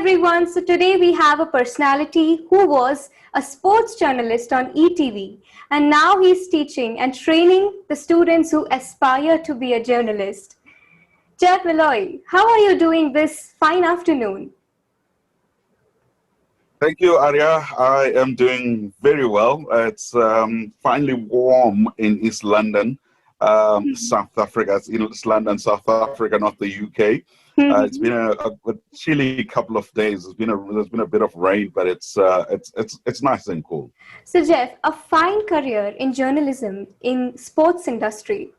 everyone. So today we have a personality who was a sports journalist on ETV, and now he's teaching and training the students who aspire to be a journalist. Jeff Malloy, how are you doing this fine afternoon? Thank you, Arya. I am doing very well. It's finally warm in East London, South Africa. It's East London, South Africa, not the UK. It's been a chilly couple of days. There's been a bit of rain, but it's nice and cool. So Jeff, a fine career in journalism in sports industry.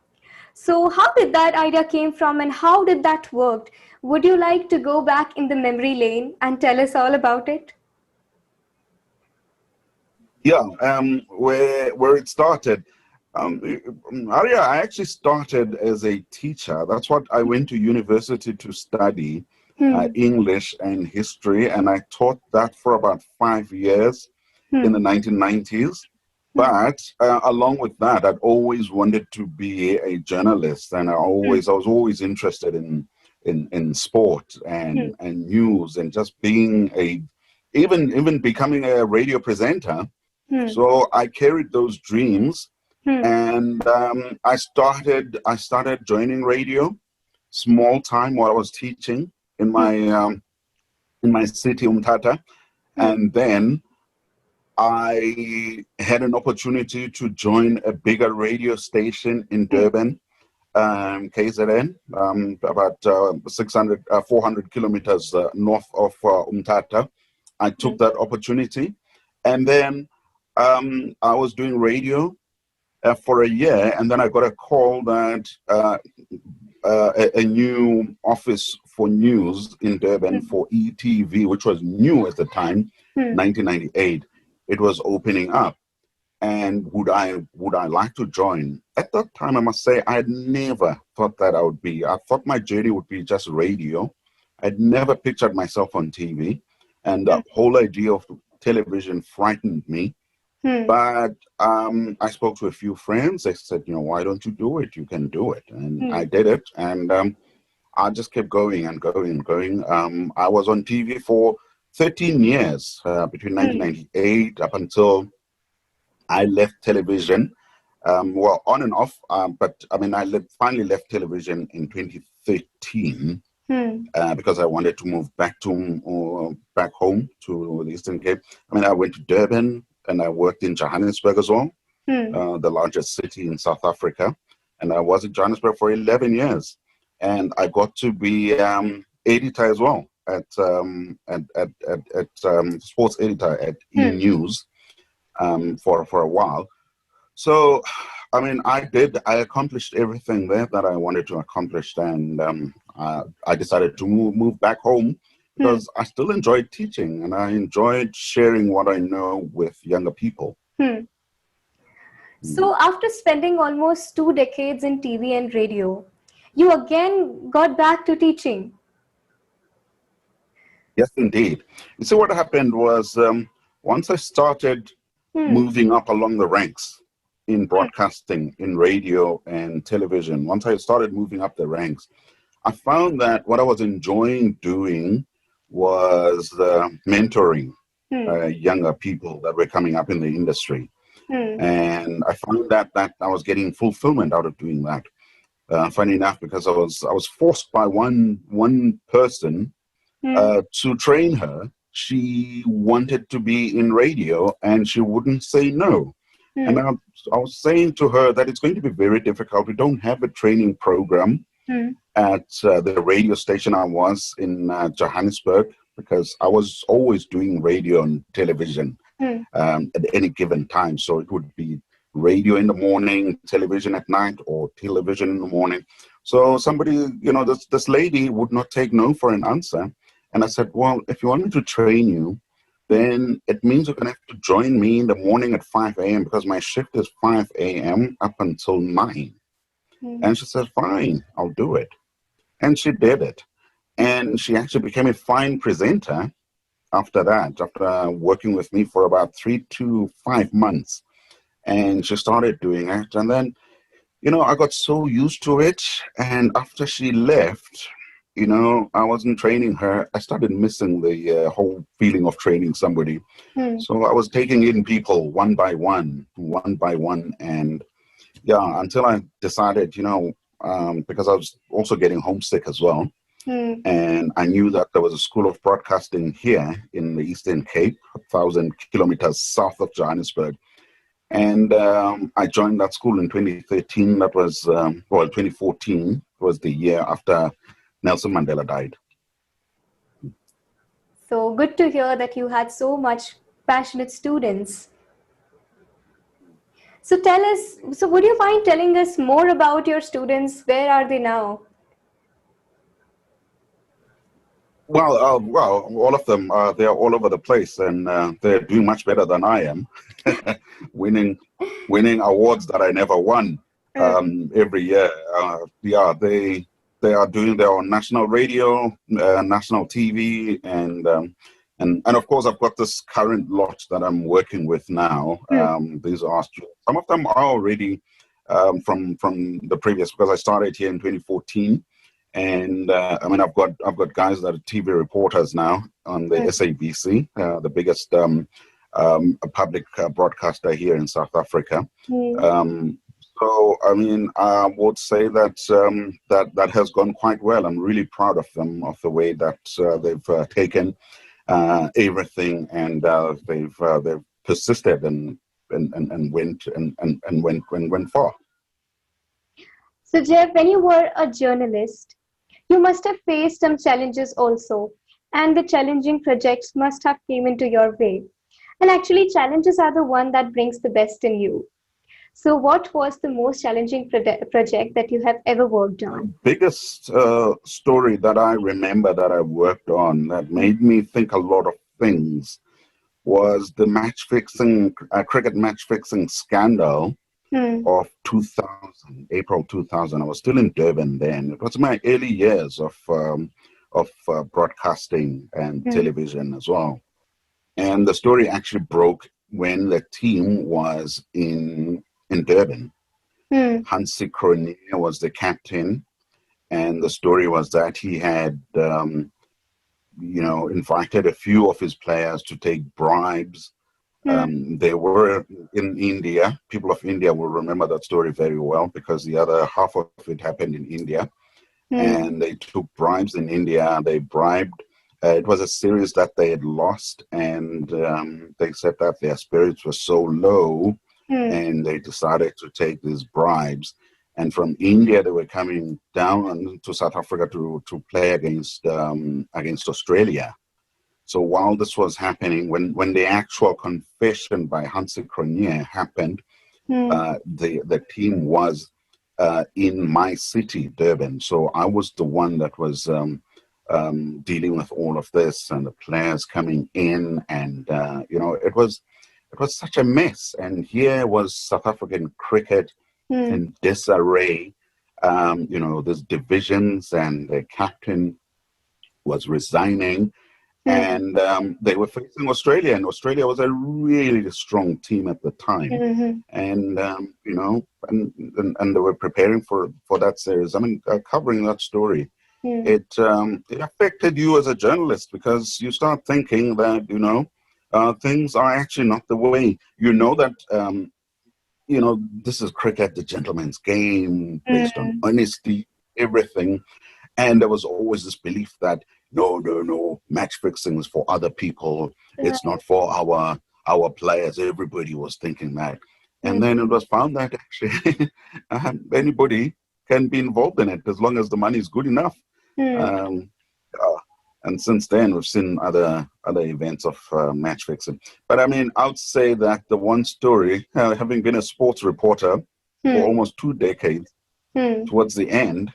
So how did that idea came from and how did that work? Would you like to go back in the memory lane and tell us all about it? Yeah, where it started. Arya, I actually started as a teacher. That's what I went to university to study, English and history, and I taught that for about 5 years in the 1990s. But along with that, I'd always wanted to be a journalist, and I was always interested in sport and news and just being even becoming a radio presenter. So I carried those dreams, and I started joining radio, small time while I was teaching in my city Umtata, and then I had an opportunity to join a bigger radio station in Durban, KZN, about 400 kilometers north of Umtata. I took that opportunity, and then I was doing radio for a year, and then I got a call that a new office for news in Durban for ETV, which was new at the time, 1998. It was opening up, and would I like to join? At that time, I must say, I had never thought that I would be. I thought my journey would be just radio. I'd never pictured myself on TV, and the whole idea of television frightened me. But I spoke to a few friends. They said, why don't you do it? You can do it. And I did it. And I just kept going and going and going. I was on TV for 13 years, between 1998 up until I left television. Well, on and off. But I mean, I finally left television in 2013 because I wanted to move back home to the Eastern Cape. I mean, I went to Durban, and I worked in Johannesburg as well, the largest city in South Africa. And I was in Johannesburg for 11 years. And I got to be editor as well at sports editor at E! News for a while. So, I mean, I accomplished everything there that I wanted to accomplish. And I decided to move back home, because I still enjoyed teaching and I enjoyed sharing what I know with younger people. So after spending almost 2 decades in TV and radio, you again got back to teaching. Yes, indeed. You see, what happened was once I started moving up along the ranks in broadcasting, in radio and television, once I started moving up the ranks, I found that what I was enjoying doing was mentoring younger people that were coming up in the industry. And I found that I was getting fulfillment out of doing that. Funny enough, because I was forced by one person to train her. She wanted to be in radio and she wouldn't say no. And I was saying to her that it's going to be very difficult. We don't have a training program at the radio station I was in Johannesburg, because I was always doing radio and television at any given time. So it would be radio in the morning, television at night, or television in the morning. So somebody, this lady would not take no for an answer. And I said, well, if you want me to train you, then it means you're going to have to join me in the morning at 5 a.m. because my shift is 5 a.m. up until 9. And she said, fine, I'll do it. And she did it. And she actually became a fine presenter after that, after working with me for about 3 to 5 months. And she started doing it. And then, I got so used to it. And after she left, I wasn't training her. I started missing the whole feeling of training somebody. So I was taking in people one by one, and yeah, until I decided, because I was also getting homesick as well. And I knew that there was a school of broadcasting here in the Eastern Cape, 1,000 kilometers south of Johannesburg. And I joined that school in 2013. That was, 2014 was the year after Nelson Mandela died. So good to hear that you had so much passionate students. So tell us, so would you mind telling us more about your students? Where are they now? Well, all of them, they are all over the place, and they're doing much better than I am, winning awards that I never won every year. Yeah, they are doing their own national radio, national TV, and of course I've got this current lot that I'm working with now. These are students. Some of them are already from the previous, because I started here in 2014. And I've got guys that are TV reporters now on the SABC, the biggest public broadcaster here in South Africa. So I would say that that has gone quite well. I'm really proud of them, of the way that they've taken everything, and they've persisted and went far. So Jeff, when you were a journalist, you must have faced some challenges also, and the challenging projects must have came into your way. And actually, challenges are the one that brings the best in you. So what was the most challenging project that you have ever worked on? Biggest story that I remember that I worked on that made me think a lot of things was the cricket match fixing scandal of 2000, April 2000. I was still in Durban then. It was my early years of broadcasting and television as well. And the story actually broke when the team was in Durban. Hansi Cronje was the captain, and the story was that he had, invited a few of his players to take bribes. They were in India. People of India will remember that story very well, because the other half of it happened in India. And they took bribes in India. They bribed. It was a series that they had lost, and they said that their spirits were so low, and they decided to take these bribes. And from India, they were coming down to South Africa to play against Australia. So while this was happening, when the actual confession by Hansi Cronje happened, the team was in my city, Durban. So I was the one that was dealing with all of this, and the players coming in, and it was such a mess. And here was South African cricket in disarray. There's divisions, and the captain was resigning. And they were facing Australia, and Australia was a really strong team at the time. And and they were preparing for that series. Covering that story, it affected you as a journalist, because you start thinking that things are actually not the way. That this is cricket, the gentleman's game, based on honesty, everything. And there was always this belief that no, match fixing is for other people. It's not for our players. Everybody was thinking that. And then it was found that actually anybody can be involved in it, as long as the money is good enough. And since then, we've seen other events of match fixing. But I would say that the one story, having been a sports reporter for almost 2 decades, towards the end,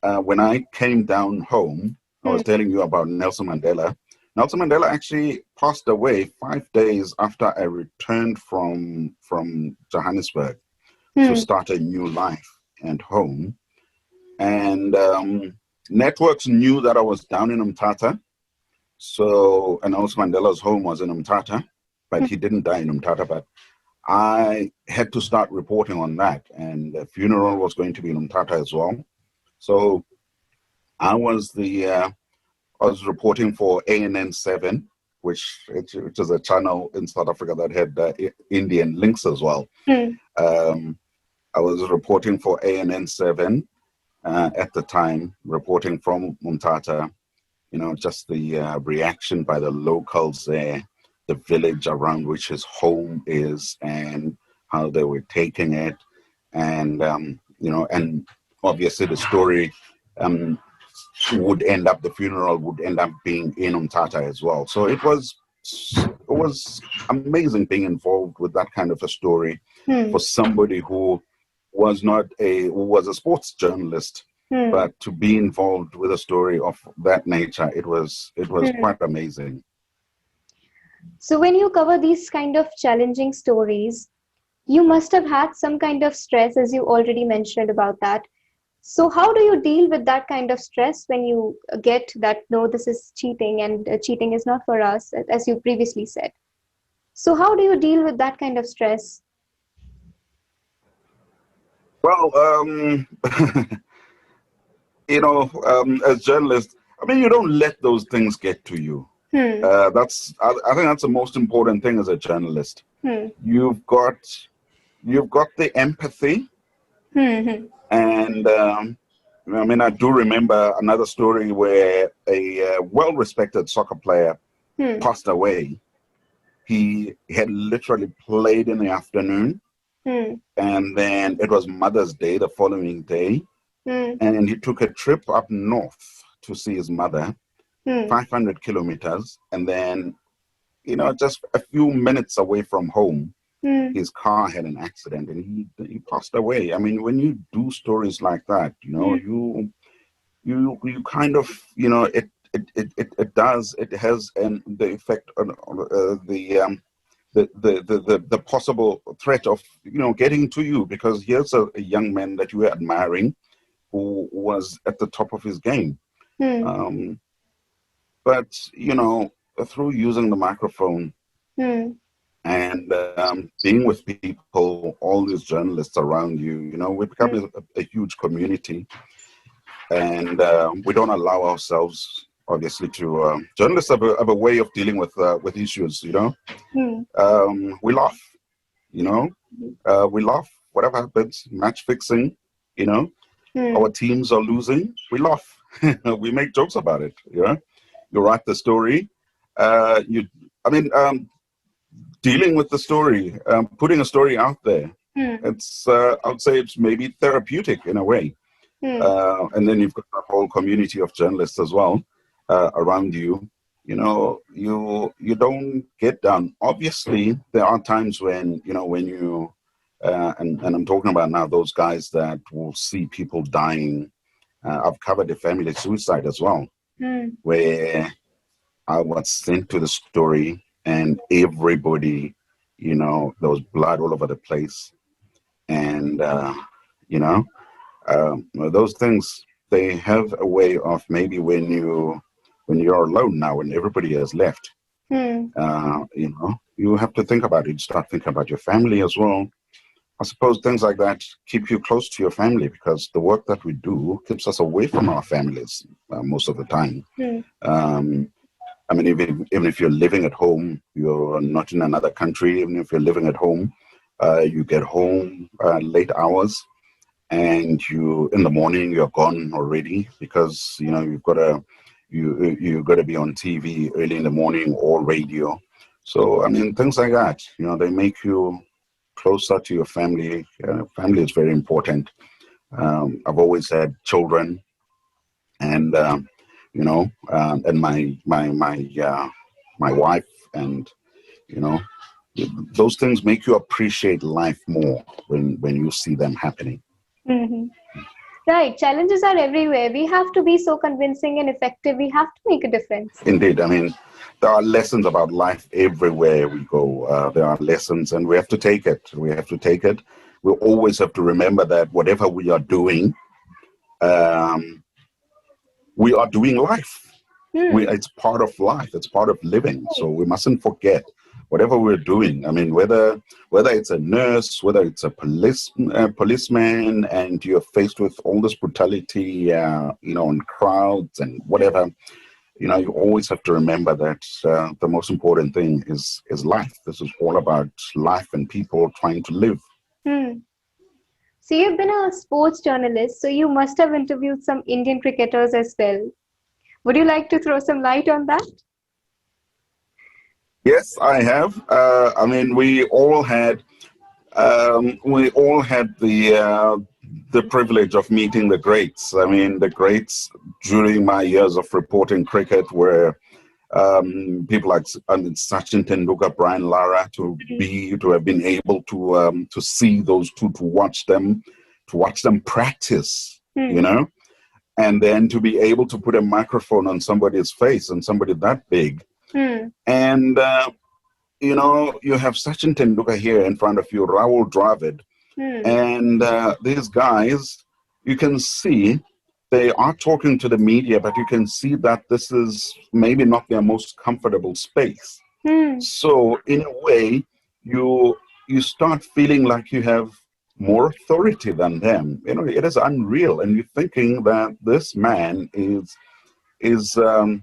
when I came down home, I was telling you about Nelson Mandela. Nelson Mandela actually passed away 5 days after I returned from Johannesburg to start a new life and home. And networks knew that I was down in Umtata. So, and Nelson Mandela's home was in Umtata, but he didn't die in Umtata. But I had to start reporting on that. And the funeral was going to be in Umtata as well. So I was reporting for ANN7, which is a channel in South Africa that had Indian links as well. Um, I was reporting for ANN7 at the time, reporting from Umtata. Just the reaction by the locals there, the village around which his home is, and how they were taking it, and and obviously the story the funeral would end up being in Umtata as well. So it was amazing being involved with that kind of a story for somebody who was a sports journalist, but to be involved with a story of that nature, it was quite amazing. So when you cover these kind of challenging stories, you must have had some kind of stress, as you already mentioned about that. So how do you deal with that kind of stress when you get that, no, this is cheating and cheating is not for us, as you previously said? So how do you deal with that kind of stress? Well, as journalists, I mean, you don't let those things get to you. I think that's the most important thing as a journalist. You've got the empathy, and I mean, I do remember another story where a well-respected soccer player passed away. He had literally played in the afternoon, and then it was Mother's Day the following day, and he took a trip up north to see his mother, 500 kilometers, and then, just a few minutes away from home, his car had an accident and he passed away. I mean, when you do stories like that, you kind of, it has the effect on the possible threat of getting to you, because here's a young man that you were admiring who was at the top of his game. But through using the microphone and being with people, all these journalists around you, we become a huge community, and we don't allow ourselves, obviously, to journalists have a way of dealing with issues. We laugh, we laugh. Whatever happens, match fixing, our teams are losing, we laugh. We make jokes about it. You write the story. Dealing with the story, putting a story out there. It's I would say it's maybe therapeutic in a way. And then you've got a whole community of journalists as well around you. You don't get down. Obviously, there are times when you and I'm talking about now those guys that will see people dying. I've covered a family suicide as well, where I was sent to the story and everybody, there was blood all over the place, and those things, they have a way of, maybe when you're alone now, when everybody has left, you have to think about it. You start thinking about your family as well. I suppose things like that keep you close to your family, because the work that we do keeps us away from our families most of the time. I mean, even if you're living at home, you're not in another country. Even if you're living at home, you get home late hours, and in the morning you're gone already, because you've got to be on TV early in the morning or radio. So I mean, things like that, they make you closer to your family. Family is very important. I've always had children, and and my wife, and those things make you appreciate life more when you see them happening. Right, challenges are everywhere. We have to be so convincing and effective. We have to make a difference. Indeed. I mean, there are lessons about life everywhere we go. There are lessons, and we have to take it. We always have to remember that whatever we are doing, we are doing life. It's part of life. It's part of living. So we mustn't forget whatever we're doing. I mean, whether it's a nurse, whether it's a policeman, and you're faced with all this brutality, in crowds and whatever, you always have to remember that the most important thing is life. This is all about life and people trying to live. Hmm. So you've been a sports journalist, so you must have interviewed some Indian cricketers as well. Would you like to throw some light on that? Yes, I have. I mean, we all had the privilege of meeting the greats. I mean, the greats during my years of reporting cricket were people like Sachin Tendulkar, Lara, to have been able to see those two, to watch them practice, and then to be able to put a microphone on somebody's face, and somebody that big. And, you have Sachin Tendulkar here in front of you, Rahul Dravid. And these guys, you can see they are talking to the media, but you can see that this is maybe not their most comfortable space. So in a way, you start feeling like you have more authority than them. It is unreal. And you're thinking that this man is an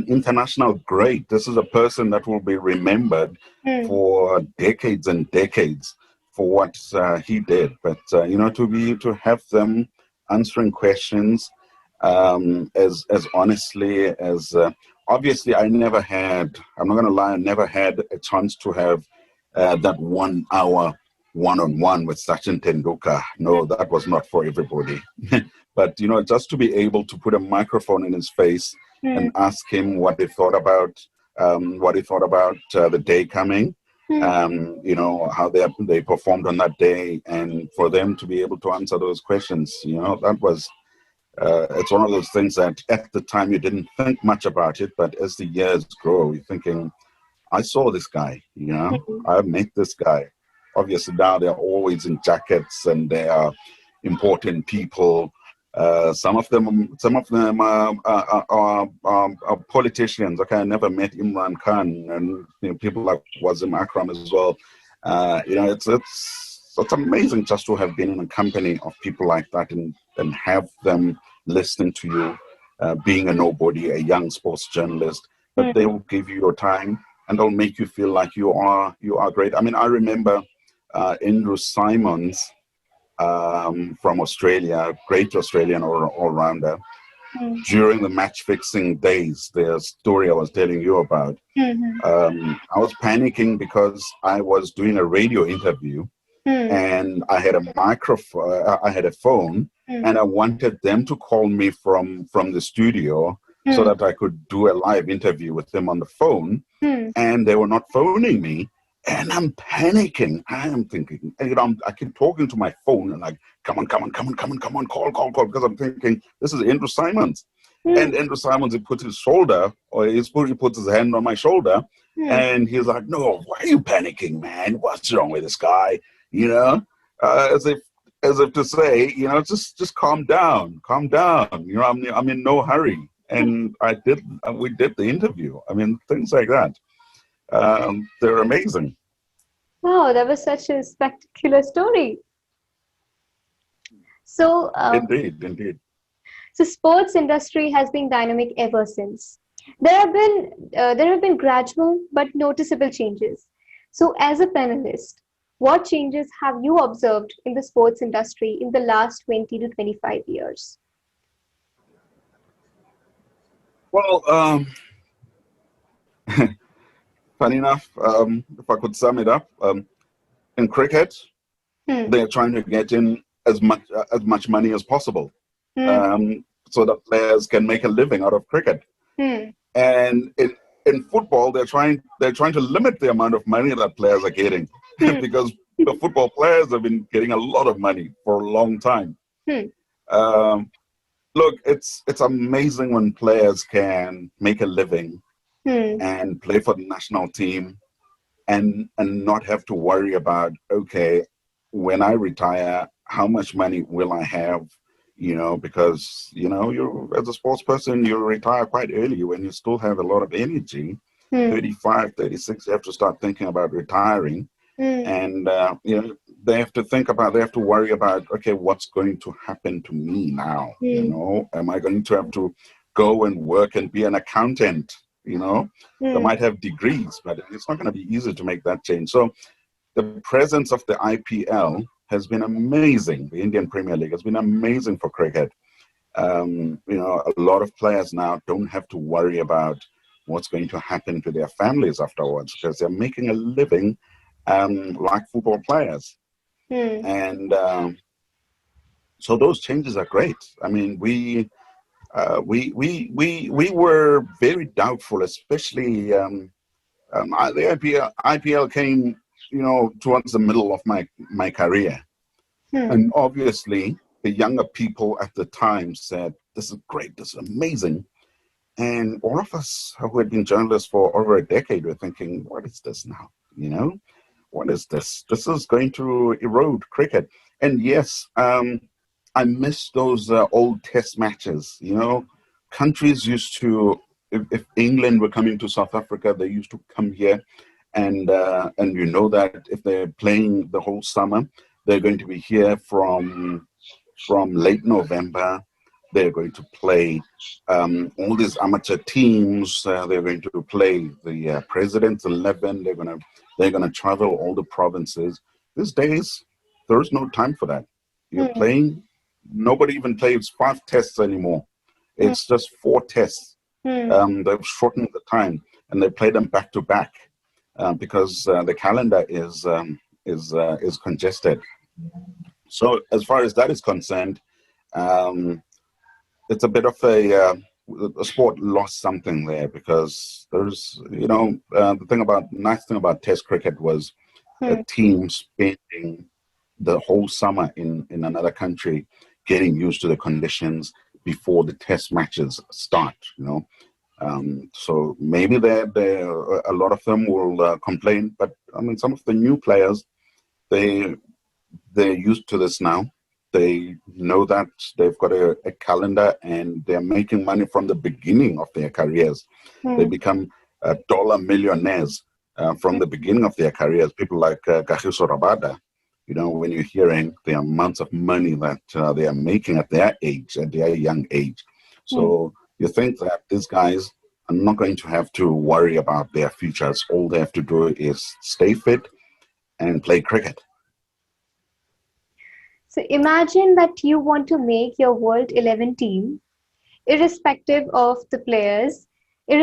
international great. This is a person that will be remembered for decades and decades for what he did. But to have them answering questions as honestly as obviously I'm not going to lie, I never had a chance to have that 1 hour one-on-one with Sachin Tendulkar. No, that was not for everybody. But just to be able to put a microphone in his face and ask him what he thought about the day coming, how they performed on that day, and for them to be able to answer those questions, that was it's one of those things that at the time you didn't think much about it, but as the years grow, you're thinking, I saw this guy, I met this guy. Obviously now they're always in jackets and they are important people. Some of them are politicians. Okay, I never met Imran Khan, and people like Wazim Akram as well. It's amazing just to have been in a company of people like that and have them listening to you, being a nobody, a young sports journalist. But they will give you your time and they'll make you feel like you are great. I mean, I remember Andrew Simons from Australia, great Australian all-rounder. During the match-fixing days, the story I was telling you about, I was panicking because I was doing a radio interview and I had a microphone, I had a phone, and I wanted them to call me from the studio so that I could do a live interview with them on the phone, and they were not phoning me. And I'm panicking. I am thinking, I keep talking to my phone and like, come on, call, because I'm thinking, this is Andrew Simons. And Andrew Simons, he puts his hand on my shoulder, and he's like, no, why are you panicking, man? What's wrong with this guy? As if to say, just calm down. I'm in no hurry. And we did the interview. I mean, things like that. They're amazing. Wow, that was such a spectacular story. So, Indeed. So sports industry has been dynamic ever since. There have been gradual but noticeable changes. So, as a panelist, what changes have you observed in the sports industry in the last 20 to 25 years? Well, funny enough, if I could sum it up, in cricket, they're trying to get in as much money as possible, so that players can make a living out of cricket. And in football, they're trying to limit the amount of money that players are getting, because the football players have been getting a lot of money for a long time. Look, it's amazing when players can make a living and play for the national team and not have to worry about, okay, when I retire, how much money will I have? Because you as a sports person, you retire quite early when you still have a lot of energy. Hmm. 35, 36, you have to start thinking about retiring. Hmm. And, they have to they have to worry about, okay, what's going to happen to me now? Hmm. Am I going to have to go and work and be an accountant? They Hmm. might have degrees, but it's not going to be easy to make that change. So the presence of the IPL has been amazing. The Indian Premier League has been amazing for cricket. A lot of players now don't have to worry about what's going to happen to their families afterwards because they're making a living like football players. Hmm. And so those changes are great. I mean, we were very doubtful, especially the IPL came, towards the middle of my career. Hmm. And obviously, the younger people at the time said, this is great, this is amazing. And all of us who had been journalists for over a decade were thinking, what is this now? What is this? This is going to erode cricket. And yes, I miss those old test matches. Countries used to, if England were coming to South Africa, they used to come here, and you know that if they're playing the whole summer, they're going to be here from late November. They're going to play all these amateur teams. They're going to play the President's 11. They're going to travel all the provinces. These days, there is no time for that. You're Hmm. playing. Nobody even plays 5 tests anymore. Hmm. It's just 4 tests. Hmm. They've shortened the time and they play them back to back because the calendar is congested. So as far as that is concerned, um, it's a bit of a sport lost something there because there's nice thing about Test cricket was a Hmm. team spending the whole summer in another country, getting used to the conditions before the Test matches start. So maybe a lot of them will complain, but I mean some of the new players they they're used to this now. They know that they've got a calendar and they're making money from the beginning of their careers. They Hmm. become dollar millionaires from the beginning of their careers. People like Kagiso Rabada, when you're hearing the amounts of money that they are making at their age, at their young age. Hmm. So you think that these guys are not going to have to worry about their futures. All they have to do is stay fit and play cricket. So imagine that you want to make your World 11 team, irrespective of the players in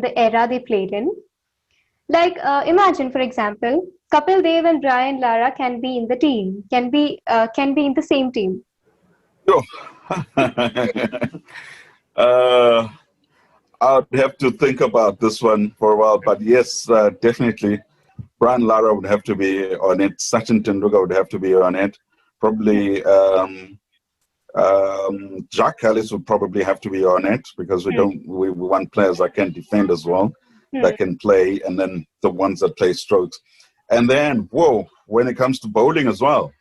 the era they played in. Like, imagine, for example, Kapil Dev and Brian Lara can be in the team, can be in the same team. Sure. uh, I'd have to think about this one for a while, but yes, definitely. Brian Lara would have to be on it. Sachin Tendulkar would have to be on it. Probably Jack Ellis would probably have to be on it because Hmm. we want players that can defend as well, Hmm. that can play, and then the ones that play strokes. And then, whoa, when it comes to bowling as well,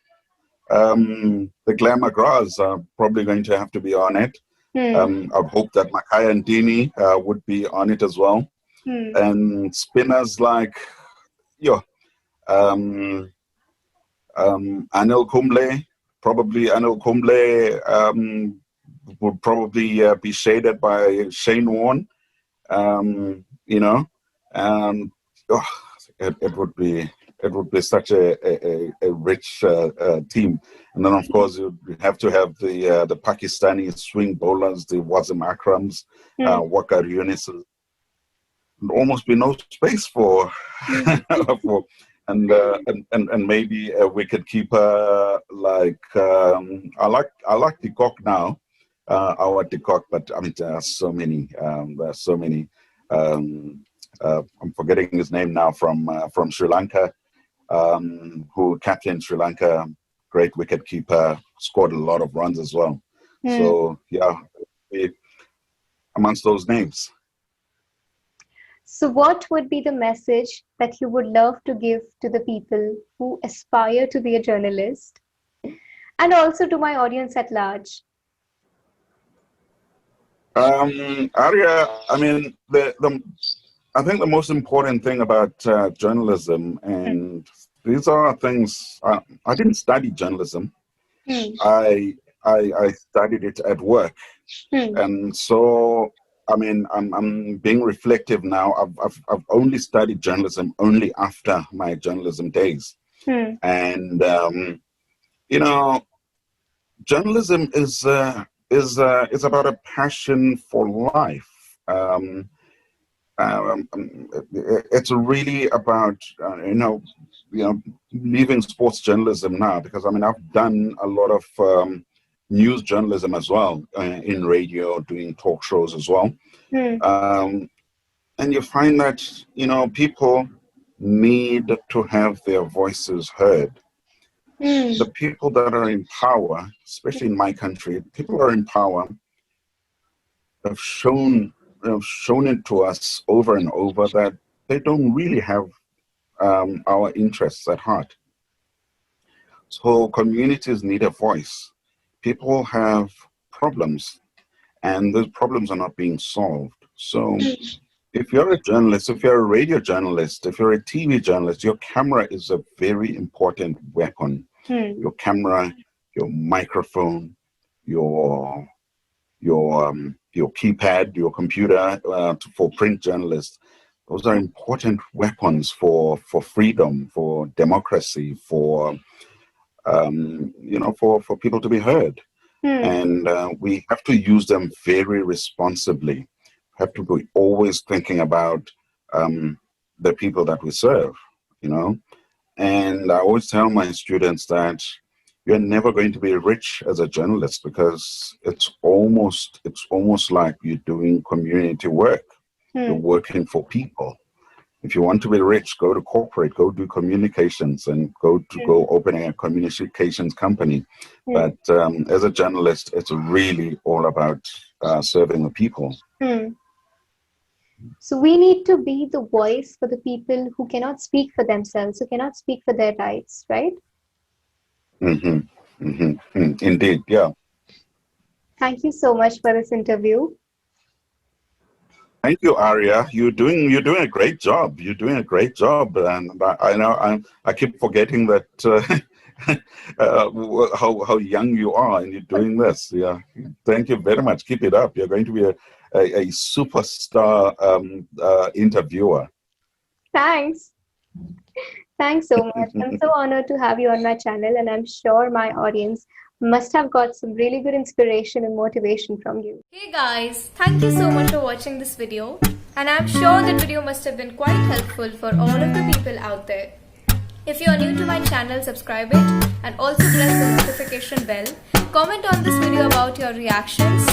the Glenn McGraths are probably going to have to be on it. Hmm. I hope that Makai and Dini would be on it as well. Hmm. And spinners like, yeah, um, Anil Kumble, probably Anil Kumble would probably be shaded by Shane Warne, you know, and oh, it would be such a rich team. And then, of course, you have to have the Pakistani swing bowlers, the Wasim Akrams, Hmm. Wakar Yunis. There'd almost be no space for Hmm. for and maybe a wicket keeper like I like the cock now, our de Kock, but I mean there are so many. Um, I'm forgetting his name now from Sri Lanka, who captained Sri Lanka, great wicket keeper, scored a lot of runs as well. Hmm. So yeah, amongst those names. So, what would be the message that you would love to give to the people who aspire to be a journalist and also to my audience at large? Arya, I mean, I think the most important thing about journalism, and these are things, I didn't study journalism. Hmm. I studied it at work. Hmm. And so, I mean, I'm being reflective now. I've only studied journalism only after my journalism days. Hmm. And, you know, journalism is about a passion for life. Um, it's really about leaving sports journalism now, because I mean I've done a lot of news journalism as well, in radio, doing talk shows as well. Hmm. And you find that people need to have their voices heard. Hmm. The people that are in power, especially in my country, people who are in power have shown it to us over and over that they don't really have our interests at heart. So communities need a voice. People have problems, and those problems are not being solved. So if you're a journalist, if you're a radio journalist, if you're a TV journalist, your camera is a very important weapon. Hmm. Your camera, your microphone, your keypad, your computer, for print journalists. Those are important weapons for freedom, for democracy, for for people to be heard. Hmm. And we have to use them very responsibly. Have to be always thinking about the people that we serve, And I always tell my students that you're never going to be rich as a journalist, because it's almost like you're doing community work. You're working for people. If you want to be rich, go to corporate, go do communications, and go open a communications company. But as a journalist, it's really all about serving the people. So we need to be the voice for the people who cannot speak for themselves, who cannot speak for their rights, right? Indeed, yeah. Thank you so much for this interview. Thank you, Arya. You're doing a great job. You're doing a great job, and I know I keep forgetting that how young you are, and you're doing this. Yeah, thank you very much. Keep it up. You're going to be a superstar interviewer. Thanks. Thanks so much. I'm so honored to have you on my channel, and I'm sure my audience must have got some really good inspiration and motivation from you. Hey guys, thank you so much for watching this video, and I'm sure that video must have been quite helpful for all of the people out there. If you are new to my channel, subscribe it and also press the notification bell. Comment on this video about your reactions,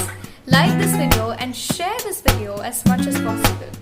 like this video and share this video as much as possible.